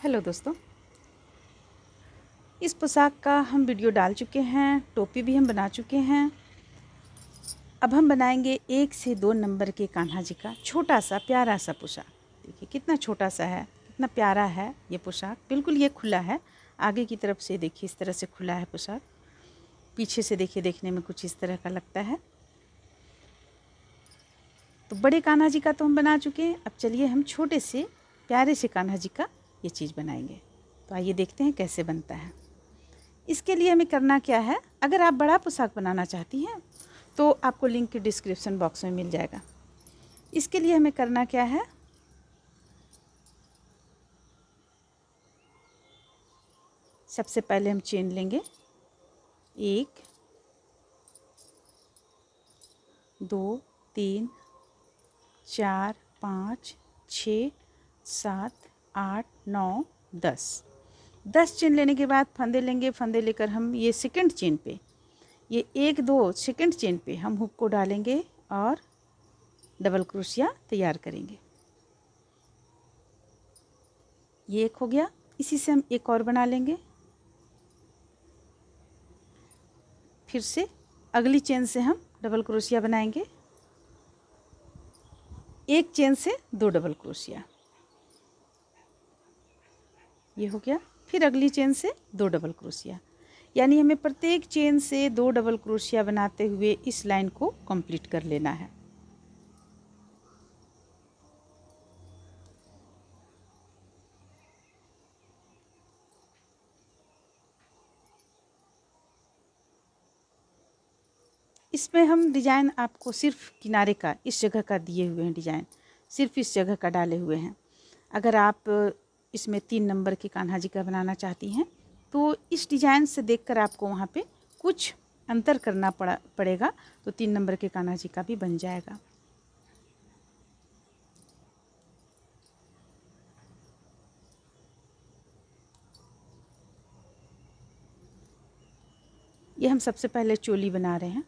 Hello दोस्तों, इस पोशाक का हम वीडियो डाल चुके हैं, टोपी भी हम बना चुके हैं। अब हम बनाएंगे 1 से 2 नंबर के कान्हा जी का छोटा सा प्यारा सा पोशाक। देखिए कितना छोटा सा है, कितना प्यारा है ये पोशाक। बिल्कुल ये खुला है, आगे की तरफ से देखिए इस तरह से खुला है पोशाक। पीछे से देखिए, देखने में कुछ इस तरह का लगता है। तो बड़े कान्हा जी का तो हम बना चुके हैं। अब चलिए हम छोटे से प्यारे से कान्हा जी का ये चीज़ बनाएंगे। तो आइए देखते हैं कैसे बनता है। इसके लिए हमें करना क्या है, अगर आप बड़ा पोशाक बनाना चाहती हैं तो आपको लिंक डिस्क्रिप्शन बॉक्स में मिल जाएगा। इसके लिए हमें करना क्या है, सबसे पहले हम चेन लेंगे 1 2 3 4 5 6 7 8 9 10 चेन लेने के बाद फंदे लेंगे। फंदे लेकर हम ये सेकंड चेन पे, ये 1 2 सेकंड चेन पे हम हुक को डालेंगे और डबल क्रोशिया तैयार करेंगे। ये एक हो गया। इसी से हम एक और बना लेंगे। फिर से अगली चेन से हम डबल क्रोशिया बनाएंगे। एक चेन से 2 डबल क्रोशिया, ये हो गया। फिर अगली चेन से 2 डबल क्रोशिया, यानी हमें प्रत्येक चेन से 2 डबल क्रोशिया बनाते हुए इस लाइन को कंप्लीट कर लेना है। इसमें हम डिज़ाइन आपको सिर्फ किनारे का, इस जगह का दिए हुए हैं डिज़ाइन, सिर्फ इस जगह का डाले हुए हैं। अगर आप इसमें 3 नंबर के कान्हा जी का बनाना चाहती हैं तो इस डिज़ाइन से देखकर आपको वहाँ पे कुछ अंतर करना पड़ेगा, तो 3 नंबर के कान्हा जी का भी बन जाएगा। ये हम सबसे पहले चोली बना रहे हैं।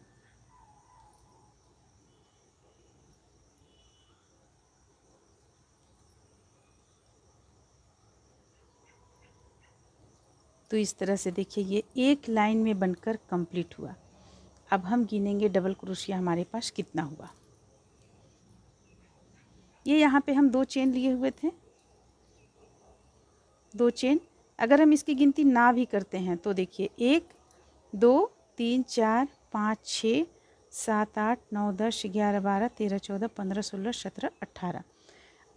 तो इस तरह से देखिए ये एक लाइन में बनकर कंप्लीट हुआ। अब हम गिनेंगे डबल क्रोशिया हमारे पास कितना हुआ। ये यहाँ पे हम 2 चेन लिए हुए थे, 2 चेन। अगर हम इसकी गिनती ना भी करते हैं तो देखिए 1 2 3 4 5 6 7 8 9 10 11 12 13 14 15 16 17 18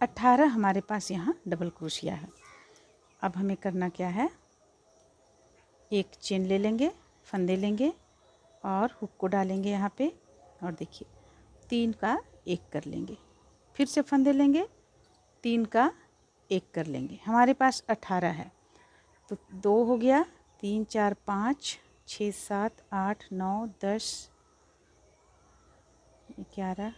18 हमारे पास यहाँ डबल क्रोशिया है। अब हमें करना क्या है, एक चेन ले लेंगे, फंदे लेंगे और हुक को डालेंगे यहाँ पे, और देखिए 3 का 1 कर लेंगे। फिर से फंदे लेंगे, 3 का 1 कर लेंगे। हमारे पास 18 है, तो 2 हो गया, 3 4 5 6 7 8 9 10 11।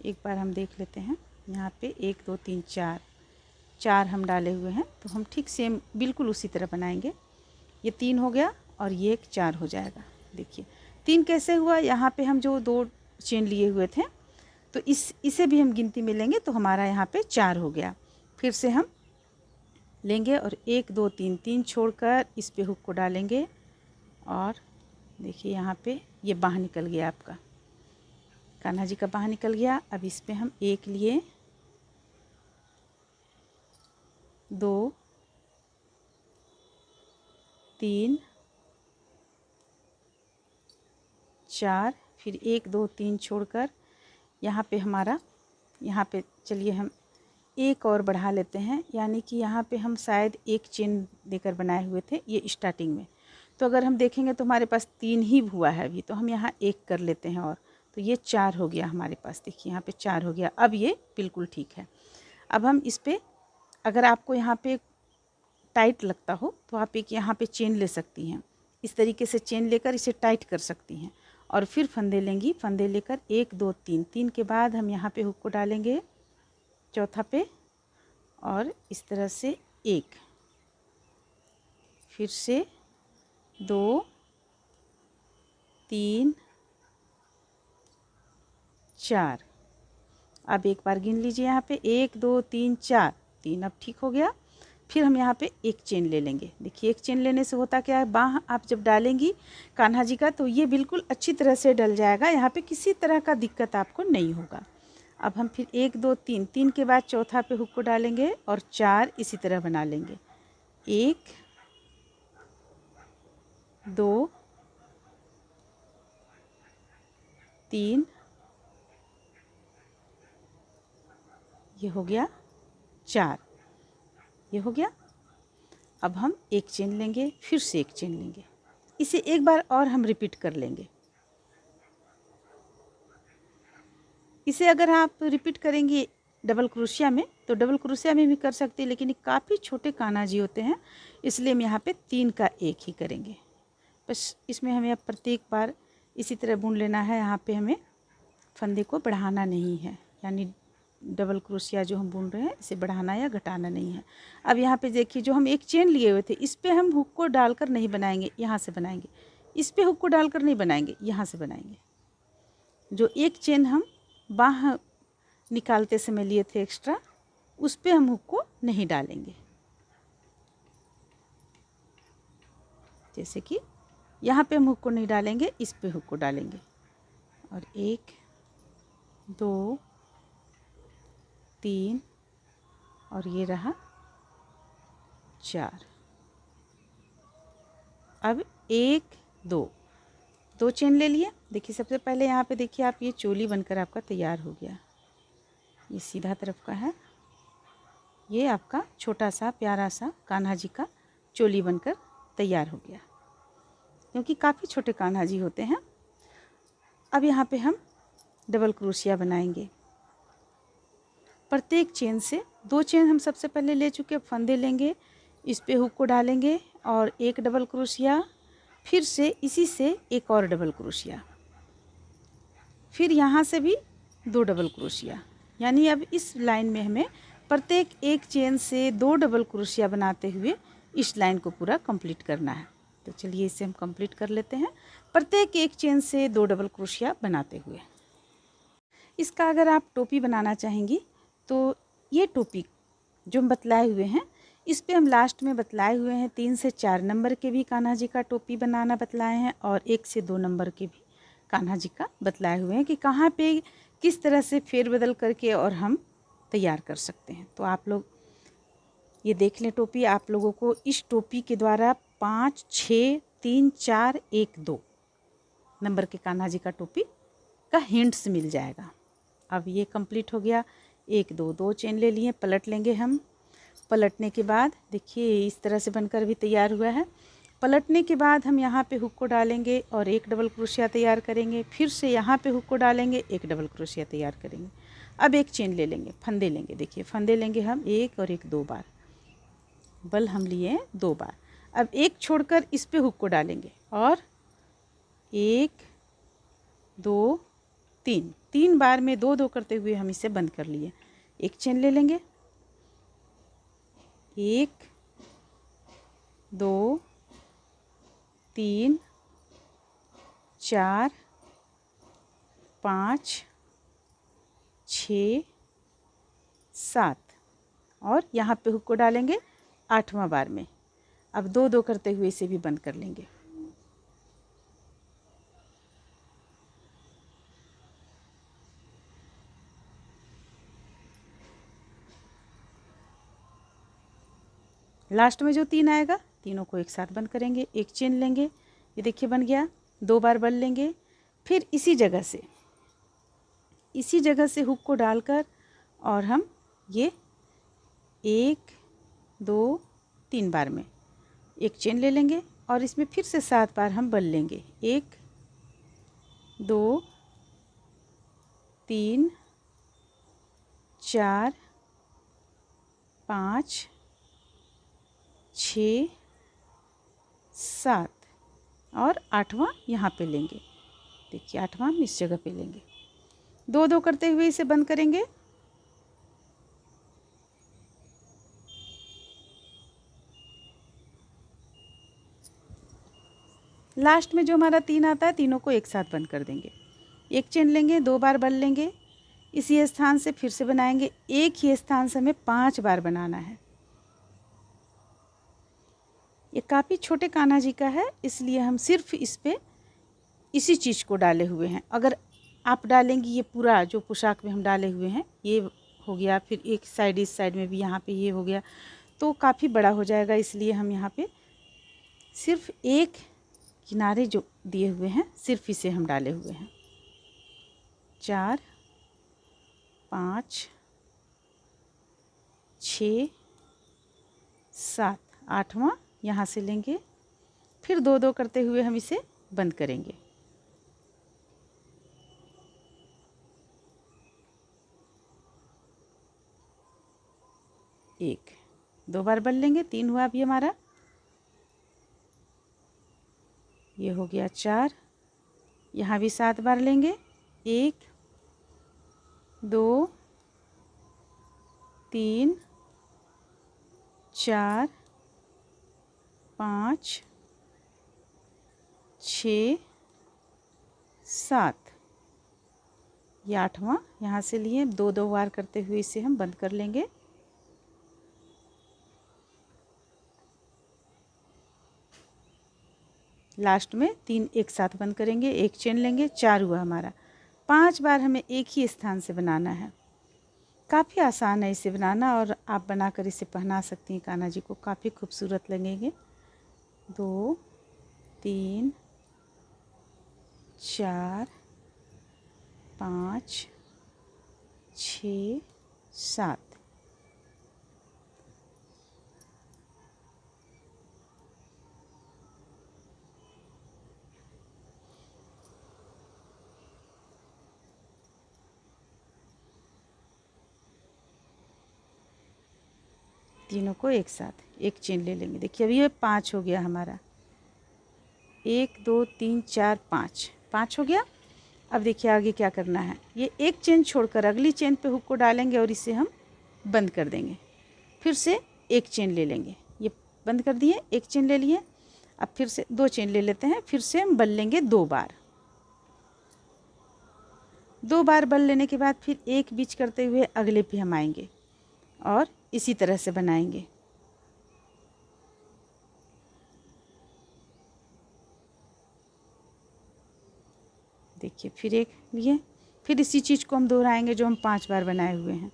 एक बार हम देख लेते हैं यहाँ पे 1 2 3 4 हम डाले हुए हैं, तो हम ठीक सेम बिल्कुल उसी तरह बनाएंगे। ये 3 हो गया और ये एक 4 हो जाएगा। देखिए 3 कैसे हुआ, यहाँ पे हम जो 2 चेन लिए हुए थे तो इसे भी हम गिनती में लेंगे, तो हमारा यहाँ पे 4 हो गया। फिर से हम लेंगे और 1 2 3 3 छोड़कर इस पे हुक को डालेंगे और देखिए यहाँ पे ये बाँह निकल गया, आपका कान्हा जी का बाँह निकल गया। अब इस पे हम 1 लिए, 2 3 4, फिर 1 2 3 छोड़कर यहाँ पे हमारा, यहाँ पे चलिए हम एक और बढ़ा लेते हैं, यानी कि यहाँ पे हम शायद 1 चेन देकर बनाए हुए थे ये स्टार्टिंग में, तो अगर हम देखेंगे तो हमारे पास 3 ही हुआ है अभी, तो हम यहाँ 1 कर लेते हैं और तो ये 4 हो गया हमारे पास। देखिए यहाँ पे 4 हो गया। अब ये बिल्कुल ठीक है। अब हम इस पर, अगर आपको यहाँ पे टाइट लगता हो तो आप एक यहाँ पे चेन ले सकती हैं, इस तरीके से चेन लेकर इसे टाइट कर सकती हैं और फिर फंदे लेंगी। फंदे लेकर 1 2 3 3 के बाद हम यहाँ पे हुक को डालेंगे चौथा पे और इस तरह से 1, फिर से 2 3 4। अब एक बार गिन लीजिए यहाँ पे 1 2 3 4, 3। अब ठीक हो गया। फिर हम यहाँ पे एक चेन ले लेंगे। देखिए एक चेन लेने से होता क्या है, बाँह आप जब डालेंगी कान्हा जी का तो ये बिल्कुल अच्छी तरह से डल जाएगा, यहाँ पे किसी तरह का दिक्कत आपको नहीं होगा। अब हम फिर 1 2 3, 3 के बाद चौथा पे हुक को डालेंगे और 4 इसी तरह बना लेंगे। 1 2 3, ये हो गया 4, ये हो गया। अब हम एक चेन लेंगे, फिर से एक चेन लेंगे, इसे एक बार और हम रिपीट कर लेंगे। इसे अगर आप रिपीट करेंगे डबल क्रोशिया में तो डबल क्रोशिया में भी कर सकते हैं, लेकिन काफ़ी छोटे कान्हा जी होते हैं, इसलिए हम यहाँ पे 3 का 1 ही करेंगे। बस इसमें हमें अब प्रत्येक बार इसी तरह बुन लेना है। यहाँ पे हमें फंदे को बढ़ाना नहीं है, यानी डबल क्रोशिया जो हम बुन रहे हैं इसे बढ़ाना या घटाना नहीं है। अब यहाँ पे देखिए जो हम एक चेन लिए हुए थे इस पे हम हुक को डालकर नहीं बनाएंगे, यहाँ से बनाएंगे। इस पे हुक को डालकर नहीं बनाएंगे, यहाँ से बनाएंगे। जो एक चेन हम बाँह निकालते समय लिए थे एक्स्ट्रा, उस पे हम हुक को नहीं डालेंगे। जैसे कि यहाँ पे हम हुक को नहीं डालेंगे, इस पे हुक को डालेंगे। और 1 2 3 और ये रहा 4। अब 1 2 चेन ले लिए। देखिए सबसे पहले यहाँ पे देखिए आप, ये चोली बनकर आपका तैयार हो गया। ये सीधा तरफ का है, ये आपका छोटा सा प्यारा सा कान्हा जी का चोली बनकर तैयार हो गया, क्योंकि काफ़ी छोटे कान्हा जी होते हैं। अब यहाँ पे हम डबल क्रोशिया बनाएंगे। प्रत्येक चेन से 2 चेन हम सबसे पहले ले चुके, फंदे लेंगे, इस पे हुक को डालेंगे और एक डबल क्रोशिया, फिर से इसी से एक और डबल क्रोशिया, फिर यहाँ से भी 2 डबल क्रोशिया। यानी अब इस लाइन में हमें प्रत्येक एक चेन से 2 डबल क्रोशिया बनाते हुए इस लाइन को पूरा कंप्लीट करना है। तो चलिए इसे हम कंप्लीट कर लेते हैं, प्रत्येक एक चेन से 2 डबल क्रोशिया बनाते हुए। इसका अगर आप टोपी बनाना चाहेंगी तो ये टोपी जो हम बतलाए हुए हैं, इस पे हम लास्ट में बतलाए हुए हैं 3 से 4 नंबर के भी कान्हा जी का टोपी बनाना बतलाए हैं, और 1 से 2 नंबर के भी कान्हा जी का बतलाए हुए हैं कि कहाँ पे किस तरह से फेरबदल करके और हम तैयार कर सकते हैं। तो आप लोग ये देख लें टोपी। आप लोगों को इस टोपी के द्वारा 5 6 3 4 1 2 नंबर के कान्हा जी का टोपी का हिंट्स मिल जाएगा। अब ये कंप्लीट हो गया। 1 2 चेन ले लिए, पलट लेंगे हम। पलटने के बाद देखिए इस तरह से बनकर भी तैयार हुआ है। पलटने के बाद हम यहाँ पे हुक को डालेंगे और एक डबल क्रोशिया तैयार करेंगे, फिर से यहाँ पे हुक को डालेंगे, एक डबल क्रोशिया तैयार करेंगे। अब एक चेन ले लेंगे, फंदे लेंगे। देखिए फंदे लेंगे हम 1 और 1 2 बार, बल हम लिए 2 बार। अब एक छोड़कर इस पे हुक को डालेंगे और 1 2 3 बार में 2 2 करते हुए हम इसे बंद कर लिए। एक चेन ले लेंगे, 1 2 3 4 5 6 7 और यहाँ पे हुक को डालेंगे 8वां बार में। अब 2 2 करते हुए इसे भी बंद कर लेंगे। लास्ट में जो 3 आएगा तीनों को एक साथ बंद करेंगे। एक चेन लेंगे, ये देखिए बन गया। 2 बार बल लेंगे, फिर इसी जगह से हुक को डालकर और हम ये 1 2 3 बार में एक चेन ले लेंगे और इसमें फिर से 7 बार हम बल लेंगे। 1 2 3 4 5 6 7 और 8वां यहाँ पे लेंगे। देखिए 8वां हम इस जगह पे लेंगे। 2 2 करते हुए इसे बंद करेंगे। लास्ट में जो हमारा 3 आता है तीनों को एक साथ बंद कर देंगे। एक चेन लेंगे, 2 बार बल लेंगे, इसी स्थान से फिर से बनाएंगे। एक ही स्थान से हमें 5 बार बनाना है। ये काफ़ी छोटे कान्हा जी का है, इसलिए हम सिर्फ इस पे इसी चीज़ को डाले हुए हैं। अगर आप डालेंगी ये पूरा जो पोशाक में हम डाले हुए हैं, ये हो गया, फिर एक साइड इस साइड में भी यहाँ पे ये हो गया, तो काफ़ी बड़ा हो जाएगा। इसलिए हम यहाँ पे सिर्फ एक किनारे जो दिए हुए हैं सिर्फ इसे हम डाले हुए हैं। 4 5 6 7 8वां यहाँ से लेंगे, फिर 2-2 करते हुए हम इसे बंद करेंगे। एक 2 बार बन लेंगे, 3 हुआ अभी हमारा, ये हो गया 4, यहाँ भी 7 बार लेंगे। 1 2 3 4 5 6 7, ये 8वां यहाँ से लिए। 2-2 बार करते हुए इसे हम बंद कर लेंगे। लास्ट में 3 एक साथ बंद करेंगे, एक चेन लेंगे, 4 हुआ हमारा। 5 बार हमें एक ही स्थान से बनाना है। काफ़ी आसान है इसे बनाना, और आप बनाकर इसे पहना सकती हैं कान्हा जी को, काफ़ी खूबसूरत लगेंगे। 2 3 4 5 6 7, तीनों को एक साथ एक चेन ले लेंगे। देखिए अभी ये 5 हो गया हमारा। 1 2 3 4 5, 5 हो गया। अब देखिए आगे क्या करना है। ये एक चेन छोड़कर अगली चेन पे हुक को डालेंगे और इसे हम बंद कर देंगे। फिर से एक चेन ले लेंगे, ये बंद कर दिए, एक चेन ले लिए। अब फिर से 2 चेन ले लेते हैं, फिर से हम बल लेंगे 2 बार। 2 बार बल लेने के बाद फिर एक बीच करते हुए अगले पे हम आएंगे और इसी तरह से बनाएंगे। देखिए फिर एक लिए, फिर इसी चीज़ को हम दोहराएंगे जो हम 5 बार बनाए हुए हैं।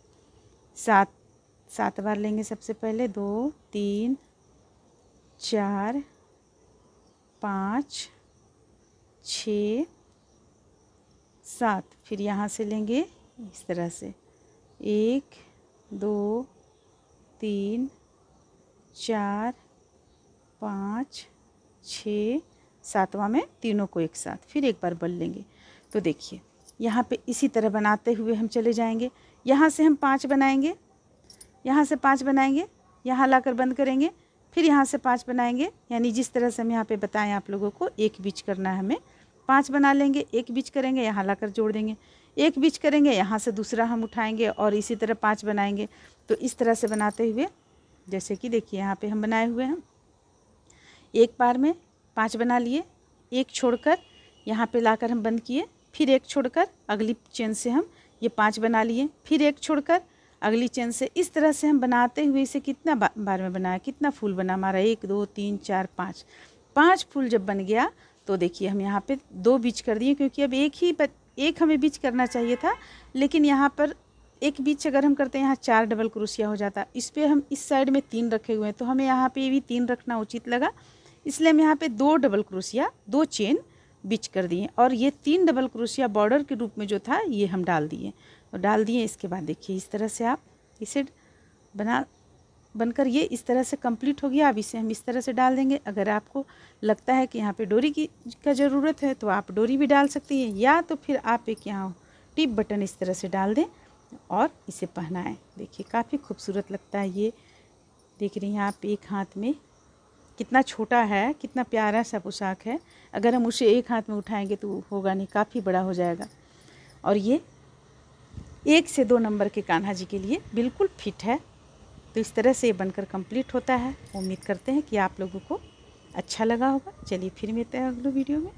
7 बार लेंगे सबसे पहले। 2 3 4 5 6 7, फिर यहाँ से लेंगे इस तरह से 1 2 3 4 5 6, 7वां में तीनों को एक साथ फिर एक बार बल लेंगे। तो देखिए यहाँ पे इसी तरह बनाते हुए हम चले जाएंगे। यहाँ से हम 5 बनाएंगे, यहाँ से 5 बनाएंगे, यहाँ लाकर बंद करेंगे, फिर यहाँ से 5 बनाएंगे। यानी जिस तरह से हम यहाँ पे बताएं आप लोगों को, एक बीच करना है हमें। 5 बना लेंगे, एक बीच करेंगे, यहाँ लाकर जोड़ देंगे, एक बीच करेंगे, यहाँ से दूसरा हम उठाएंगे और इसी तरह 5 बनाएंगे। तो इस तरह से बनाते हुए, जैसे कि देखिए यहाँ पे हम बनाए हुए हैं, एक बार में 5 बना लिए, एक छोड़कर यहाँ पे लाकर हम बंद किए, फिर एक छोड़कर अगली चेन से हम ये 5 बना लिए, फिर एक छोड़कर अगली चेन से। इस तरह से हम बनाते हुए इसे कितना बार में बनाया, कितना फूल बना हमारा, 1 2 3 4 5, 5 फूल जब बन गया तो देखिए हम यहाँ पे 2 बीच कर दिए, क्योंकि अब एक हमें बीच करना चाहिए था, लेकिन यहाँ पर एक बीच अगर हम करते हैं यहाँ 4 डबल क्रोशिया हो जाता। इस पर हम इस साइड में 3 रखे हुए हैं, तो हमें यहाँ पे भी 3 रखना उचित लगा, इसलिए हम यहाँ पे 2 डबल क्रोशिया 2 चेन बीच कर दिए, और ये 3 डबल क्रोशिया बॉर्डर के रूप में जो था ये हम डाल दिए। तो डाल दिए, इसके बाद देखिए इस तरह से आप इसे बनकर ये इस तरह से कंप्लीट हो गया। अब इसे हम इस तरह से डाल देंगे। अगर आपको लगता है कि यहाँ पे डोरी का ज़रूरत है तो आप डोरी भी डाल सकती हैं, या तो फिर आप एक यहाँ टिप बटन इस तरह से डाल दें और इसे पहनाएं। देखिए काफ़ी खूबसूरत लगता है ये। देख रही हैं आप, एक हाथ में कितना छोटा है, कितना प्यारा सा पोशाक है। अगर हम उसे एक हाथ में उठाएंगे तो होगा नहीं, काफ़ी बड़ा हो जाएगा। और ये 1 से 2 नंबर के कान्हा जी के लिए बिल्कुल फिट है। तो इस तरह से ये बनकर कंप्लीट होता है। उम्मीद करते हैं कि आप लोगों को अच्छा लगा होगा। चलिए फिर मिलते हैं अगले वीडियो में।